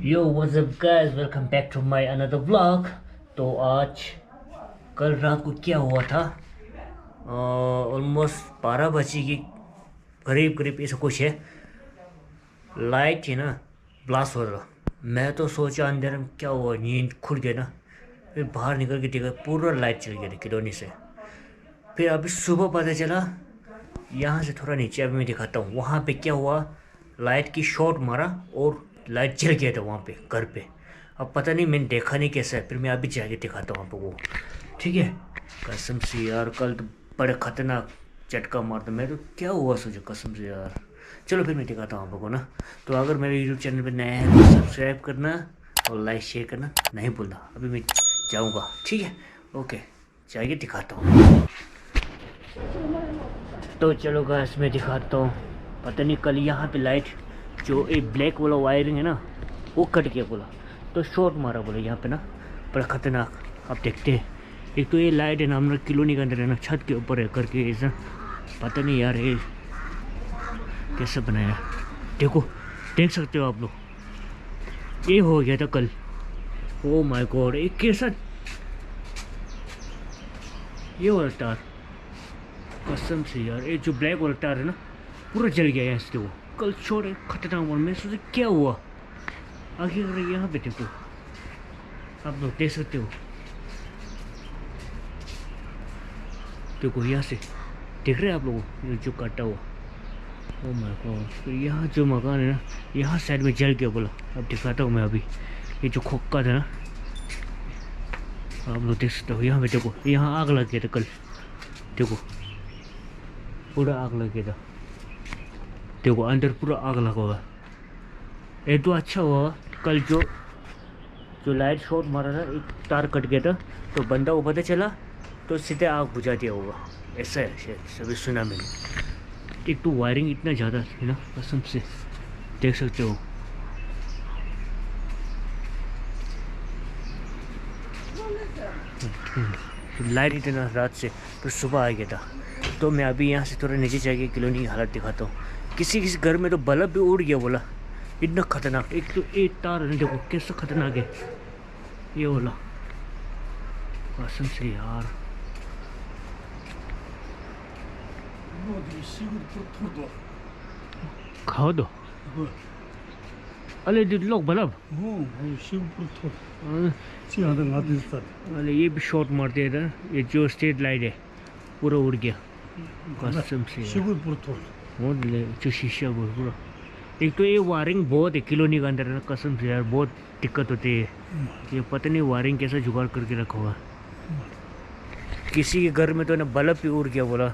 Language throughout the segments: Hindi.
Yo what's up guys, welcome back to my another vlog. तो आज कल रात को क्या हुआ था, ऑलमोस्ट 12 बजे के करीब करीब ऐसा कुछ है। लाइट थी ना, ब्लास्ट हो रहा। मैं तो सोचा अंदर में क्या हुआ, नींद खुल गया ना। फिर बाहर निकल के देखा पूरा लाइट चल गया था किलोनी से। फिर अभी सुबह पता चला, यहाँ से थोड़ा नीचे अभी मैं दिखाता हूँ वहाँ पे क्या हुआ। लाइट की शॉट मारा और लाइट जल गया था वहाँ पे घर पे। अब पता नहीं, मैंने देखा नहीं कैसा है। फिर मैं अभी जाके दिखाता हूँ आपको वो, ठीक है। कसम से यार, कल तो बड़े खतरनाक झटका मारता मैं तो। क्या हुआ सोचो, कसम से यार। चलो फिर मैं दिखाता हूँ आपको ना। तो अगर मेरे यूट्यूब चैनल पे नया है तो सब्सक्राइब करना और लाइक शेयर करना नहीं भूलना। अभी मैं जाऊँगा, ठीक है, ओके, जाइए दिखाता हूँ। तो चलो गाइस मैं दिखाता हूँ। पता नहीं कल यहाँ पे लाइट जो एक ब्लैक वाला वायरिंग है ना, वो कट गया बोला, तो शॉर्ट मारा बोला यहाँ पे ना, बड़ा खतरनाक। आप देखते हैं, एक तो ये लाइट है ना हमारा कॉलोनी के अंदर है ना, छत के ऊपर है करके ऐसा। पता नहीं यार ये कैसे बनाया। देखो, देख सकते हो आप लोग, ये हो गया था कल। ओ माय गॉड, ये कैसा, ये वाला तार, कसम से यार, ये जो ब्लैक वाला तार है ना पूरा जल गया यहाँ से। वो कल छोड़ खतरनाक और मैं सोचा क्या हुआ। आखिर यहाँ पे देखो, आप लोग देख सकते हो, देखो यहाँ से देख रहे हैं आप लोग ये जो काटा हुआ। ओ माय गॉड, फिर यहाँ जो मकान है ना, यहाँ साइड में जल गया बोला। अब दिखाता हूँ मैं अभी, ये जो खोखा था ना, आप लोग देख सकते हो। यहाँ पे देखो, यहाँ आग लग गया था कल, देखो पूरा आग लग गया था। देखो अंदर पूरा आग लगा हुआ। ये तो अच्छा हुआ कल जो जो लाइट शॉट मारा था, एक तार कट गया था तो बंदा को पता चला तो सीधे आग बुझा दिया होगा। ऐसा है शायद, सभी सुना मैंने। एक तो वायरिंग इतना ज़्यादा थी ना, कसम से देख सकते हो। लाइट इतना रात से तो सुबह आ गया था। तो मैं अभी यहाँ से थोड़ा नीचे जाके कॉलोनी की हालत दिखाता हूँ। किसी किसी घर में तो बल्ब भी उड़ गया बोला, इतना खतरनाक। एक तो एक तार है, देखो कैसा खतरनाक है ये वाला, कसम से यार। खाओ दो अरे लोग बल्ब, अरे ये भी शॉट मार दिया था। ये जो स्ट्रीट लाइट है पूरा उड़ गया, कसम से जो शीशा पूरा। एक तो ये वायरिंग बहुत है कॉलोनी के अंदर है ना, कसम से यार बहुत दिक्कत होती है। ये पता नहीं वायरिंग कैसा जुगाड़ करके रखा हुआ। किसी के घर में तो ना बल्ब भी उड़ गया बोला,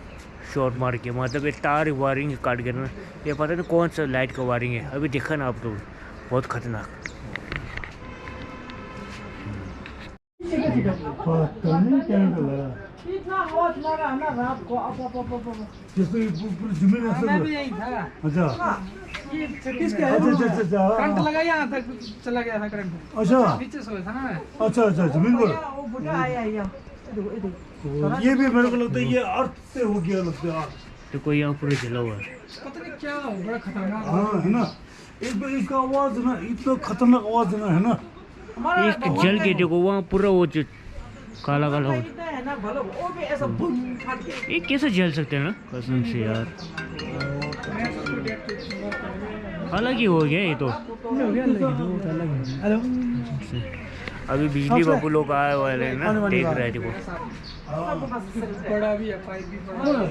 शॉर्ट मार के। मतलब ये तार वायरिंग काट गया ना, ये पता नहीं कौन सा लाइट का वायरिंग है। अभी देखा ना आप लोग, बहुत खतरनाक। इतना आवाज लगा ना रात को, जमीन मैं भी यही था। अच्छा, ये किसका है? करंट लगा, यहाँ तक चला गया था करंट। अच्छा नीचे सोया था ना मैं। अच्छा जमीन पर। वो बुढ़ा आया ये भी मेरे को लगता है ये अर्थ से हो गया लगता है। तो कोई यहाँ पूरा जला हुआ है, पता नहीं क्या हो, बड़ा खतरनाक। हाँ है ना, एक बार इसका आवाज है ना, इतना खतरनाक आवाज है ना। एक जल के देखो वहाँ पूरा वो जो काला काला हो, है ना बल्ब, वो भी ऐसा बूम फट गया। ये कैसे जल सकते हैं ना, कसम से यार। अलग ही हो गया ये तो। हेलो, अभी बिजली बाबू लोग आए हुए हैं ना, देख रहे थे वो। बड़ा भी है, पाइप भी बड़ा।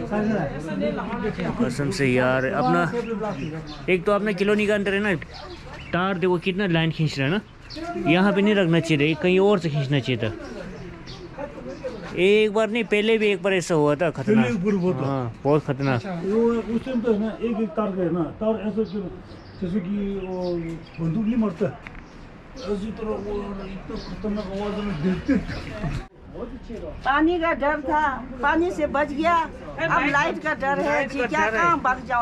कसम से यार, अपना एक तो अपना कॉलोनी के अंदर है ना, तार देखो कितना लाइन खींच रहा है ना। यहाँ पे नहीं रखना चाहिए, कहीं और से खींचना चाहिए था। एक बार नहीं, पहले भी एक बार ऐसा हुआ था खतरनाक। हाँ बहुत खतरनाक। वो उस टाइम तो है ना, एक तार का है ना, तार ऐसा जैसे कि वो बंदूक नहीं मारता ऐसी तरह, वो इतना खतरनाक आवाज में देखते। पानी का डर था, पानी से बच गया। अब लाइट का डर है कि क्या कहाँ भाग जाओ।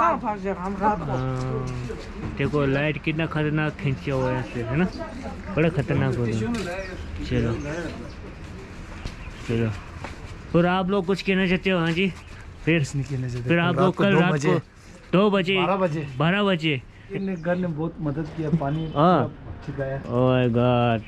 हम रात को देखो लाइट कितना खतरनाक खींचा हुआ है ऐसे, है ना, बड़ा खतरनाक हो गया। चलो चलो, और आप लोग कुछ कहना चाहते हो? हाँ जी, फिर आप लोग कल रात को 2 बजे 12 बजे घर ने बहुत मदद किया, पानी हाँ ठीक है ओह माय गॉड,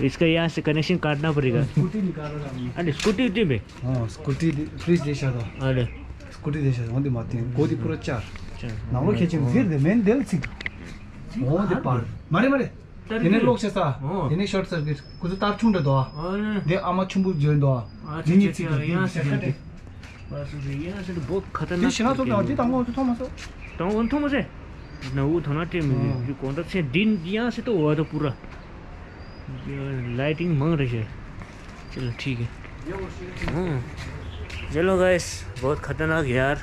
इसका यहाँ से कनेक्शन काटना पड़ेगा। स्कूटी निकाला था अरे स्कूटी उठी में, हाँ स्कूटी फ्रिज देशा था अरे स्कूटी देशा था वंदे माते गोदी पूरा चार चल। 나무를 캐치면 फिर दे मेन दिल सी ओ दे पार मारे मारे 얘네 लोग से सा 얘네 शॉर्ट सर्किट कुछ तार छुंडे दो अरे दे आमा छुंबु जोइन दो अच्छा, निनी अच्छा, यहाँ से बस यहाँ से तो बहुत ती खतरनाक 신화 좀 어디 담고 또 토마토 तो उन तो मुझे ना वो थोड़ा टाइम जो कॉन्ट्रैक्ट से दिन यहाँ से तो हुआ तो पूरा लाइटिंग मांग रही है। चलो ठीक है। चलो गाइस, बहुत खतरनाक यार।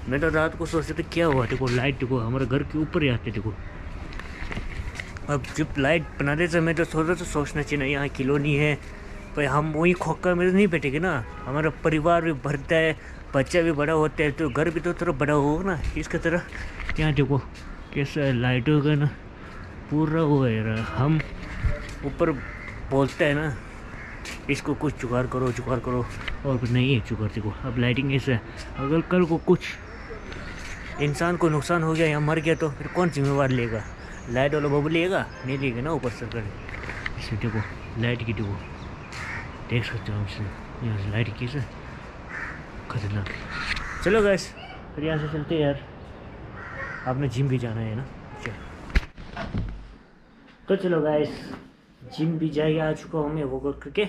मैं तो रात को सोचते थे क्या हुआ, देखो लाइट देखो हमारे घर के ऊपर ही आते देखो। अब जब लाइट बनाते समय तो थोड़ा तो सोचना चाहिए ना, यहाँ कॉलोनी है भाई, हम वही खोखा में तो नहीं बैठेंगे ना, हमारा परिवार भी बढ़ता है, बच्चा भी बड़ा होता है, तो घर भी तो थोड़ा बड़ा होगा ना। इसका तरह यहाँ देखो कैसा लाइटों का ना पूरा वो है यार। हम ऊपर बोलते हैं ना इसको कुछ जुगाड़ करो और कुछ नहीं है जुगाड़। देखो अब लाइटिंग ऐसा है, अगर कल को कुछ इंसान को नुकसान हो गया या मर गया तो फिर कौन जिम्मेवार लेगा? लाइट वाला बबू लेगा? नहीं लेगा ना ऊपर सरकार। इसमें देखो लाइट की देखो, देख सकते हो हमसे यहाँ से लाइट कैसे खतरनाक। चलो गैस फिर यहाँ से चलते हैं यार, आपने जिम भी जाना है ना। चलो तो चलो गैस, जिम भी जाके आ चुका हूँ मैं वर्कआउट करके।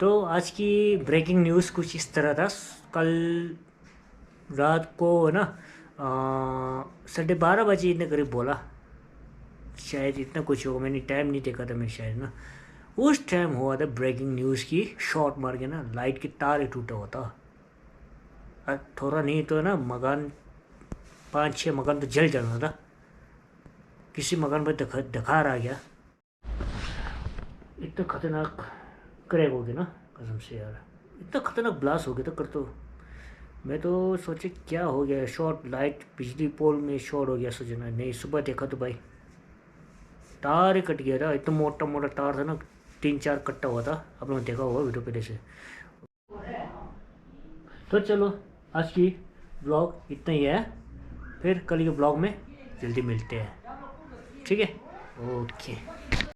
तो आज की ब्रेकिंग न्यूज़ कुछ इस तरह था। कल रात को ना 12:30 बजे इतने करीब बोला, शायद इतना कुछ होगा, मैंने टाइम नहीं देखा था मैं शायद ना। उस टाइम हुआ था ब्रेकिंग न्यूज़ की, शॉर्ट मार के ना लाइट की तार ही टूटा हुआ था। थोड़ा नहीं तो ना मकान 5-6 मकान तो जल जाना था। किसी मकान पर दखार आ गया, इतना खतरनाक क्रैक हो गया ना कसम से यार, इतना खतरनाक ब्लास्ट हो गया था कर। तो मैं तो सोचे क्या हो गया, शॉर्ट लाइट बिजली पोल में शॉर्ट हो गया, सोचना नहीं। सुबह देखा तो भाई तार ही कट गया था, इतना मोटा मोटा तार था ना, 3-4 कट्टा हुआ था। आप लोगों ने देखा होगा वीडियो पहले से। तो चलो आज की ब्लॉग इतना ही है, फिर कल के ब्लॉग में जल्दी मिलते हैं, ठीक है? ओके।